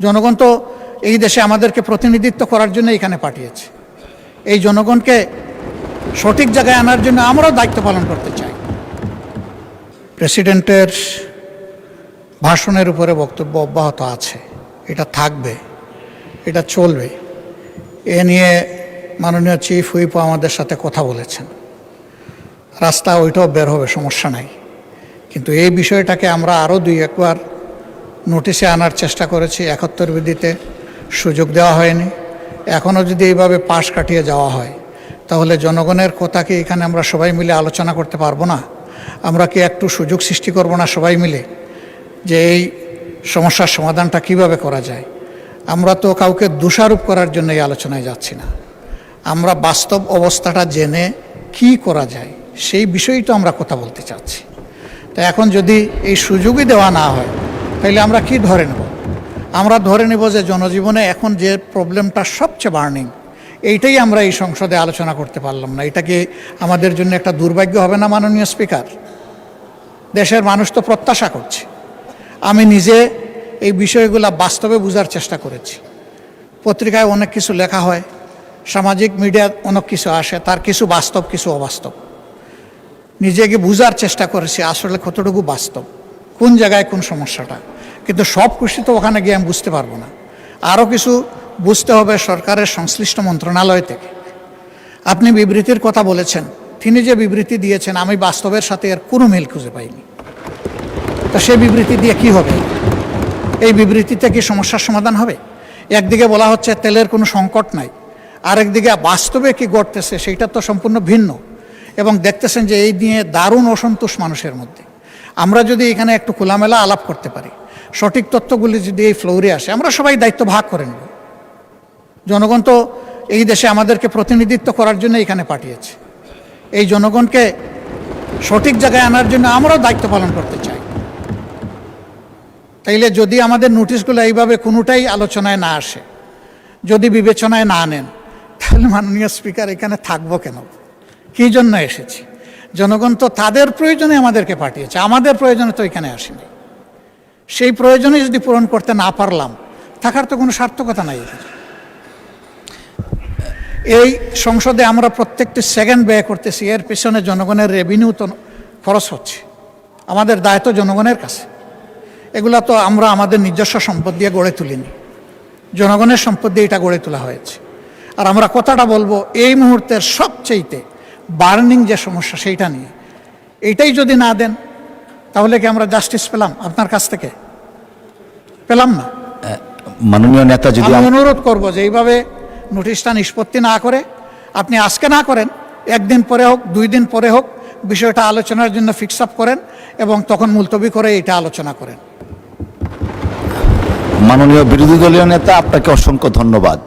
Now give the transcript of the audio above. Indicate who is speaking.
Speaker 1: জনগণ তো এই দেশে আমাদেরকে প্রতিনিধিত্ব করার জন্য এখানে পাঠিয়েছে। এই জনগণকে সঠিক জায়গায় আনার জন্য আমরাও দায়িত্ব পালন করতে চাই। প্রেসিডেন্টের ভাষণের উপরে বক্তব্য অব্যাহত আছে, এটা থাকবে, এটা চলবে। এ নিয়ে মাননীয় চিফ হুইপও আমাদের সাথে কথা বলেছেন। রাস্তা ওইটাও বের হবে, সমস্যা নাই। কিন্তু এই বিষয়টাকে আমরা আরও দুই একবার নোটিশে আনার চেষ্টা করেছি। ৭১ বিধিতে সুযোগ দেওয়া হয়নি। এখনও যদি এইভাবে পাশ কাটিয়ে যাওয়া হয় তাহলে জনগণের কথা কি এখানে আমরা সবাই মিলে আলোচনা করতে পারবো না? আমরা কি একটু সুযোগ সৃষ্টি করব না সবাই মিলে, যে এই সমস্যার সমাধানটা কিভাবে করা যায়? আমরা তো কাউকে দোষারোপ করার জন্য এই আলোচনায় যাচ্ছি না। আমরা বাস্তব অবস্থাটা জেনে কি করা যায় সেই বিষয়েই তো আমরা কথা বলতে চাচ্ছি। তো এখন যদি এই সুযোগই দেওয়া না হয় তাহলে আমরা কি ধরে নেব? আমরা ধরে নেব যে জনজীবনে এখন যে প্রবলেমটা সবচেয়ে বার্নিং, এইটাই আমরা এই সংসদে আলোচনা করতে পারলাম না। এটা কি আমাদের জন্য একটা দুর্ভাগ্য হবে না মাননীয় স্পিকার? দেশের মানুষ তো প্রত্যাশা করছে। আমি নিজে এই বিষয়গুলো বাস্তবে বোঝার চেষ্টা করেছি। পত্রিকায় অনেক কিছু লেখা হয়, সামাজিক মিডিয়ায় অনেক কিছু আসে, তার কিছু বাস্তব কিছু অবাস্তব। নিজেকে বোঝার চেষ্টা করেছি আসলে কতটুকু বাস্তব, কোন জায়গায় কোন সমস্যাটা। কিন্তু সব কিছু তো ওখানে গিয়ে আমি বুঝতে পারবো না। আরও কিছু বুঝতে হবে সরকারের সংশ্লিষ্ট মন্ত্রণালয় থেকে। আপনি বিবৃতির কথা বলেছেন, তিনি যে বিবৃতি দিয়েছেন আমি বাস্তবের সাথে এর কোনো মিল খুঁজে পাইনি। তো সেই বিবৃতি দিয়ে কি হবে? এই বিবৃতিতে কি সমস্যার সমাধান হবে? একদিকে বলা হচ্ছে তেলের কোনো সংকট নাই, আরেকদিকে বাস্তবে কি ঘটতেছে সেইটা তো সম্পূর্ণ ভিন্ন। এবং দেখতেছেন যে এই নিয়ে দারুণ অসন্তোষ মানুষের মধ্যে। আমরা যদি এখানে একটু খোলামেলা আলাপ করতে পারি, সঠিক তথ্যগুলি যদি এই ফ্লোরে আসে, আমরা সবাই দায়িত্ব ভাগ করে নেব। জনগণ তো এই দেশে আমাদেরকে প্রতিনিধিত্ব করার জন্য এখানে পাঠিয়েছে। এই জনগণকে সঠিক জায়গায় আনার জন্য আমরাও দায়িত্ব পালন করতে চাই। তাইলে যদি আমাদের নোটিশগুলো এইভাবে কোনোটাই আলোচনায় না আসে, যদি বিবেচনায় না নেন, তাহলে মাননীয় স্পিকার এখানে থাকবো কেন? কী জন্য এসেছি? জনগণ তো তাদের প্রয়োজনে আমাদেরকে পাঠিয়েছে, আমাদের প্রয়োজনে তো এখানে আসেনি। সেই প্রয়োজনে যদি পূরণ করতে না পারলাম, থাকার তো কোনো সার্থকতা নাই। এই সংসদে আমরা প্রত্যেকটি সেকেন্ড ব্যয় করতেছি, এর পেছনে জনগণের রেভিনিউ তো খরচ হচ্ছে। আমাদের দায়িত্ব জনগণের কাছে। এগুলা তো আমরা আমাদের নিজস্ব সম্পদ দিয়ে গড়ে তুলিনি, জনগণের সম্পদ দিয়ে এটা গড়ে তোলা হয়েছে। আর আমরা কথাটা বলবো এই মুহূর্তের সবচেয়েতে বার্নিং যে সমস্যা সেইটা নিয়ে। এইটাই যদি না দেন তাহলে কি আমরা জাস্টিস পেলাম আপনার কাছ থেকে? পেলাম না।
Speaker 2: মাননীয় নেতা, যদি
Speaker 1: আমি অনুরোধ করবো যে এইভাবে নোটিশটা নিষ্পত্তি না করে আপনি আজকে না করেন, একদিন পরে হোক, 2 দিন পরে হোক, বিষয়টা আলোচনার জন্য ফিক্স আপ করেন এবং তখন মুলতবি করে এটা আলোচনা করেন।
Speaker 2: মাননীয় বিরোধী দলীয় নেতা, আপনাকে অসংখ্য ধন্যবাদ।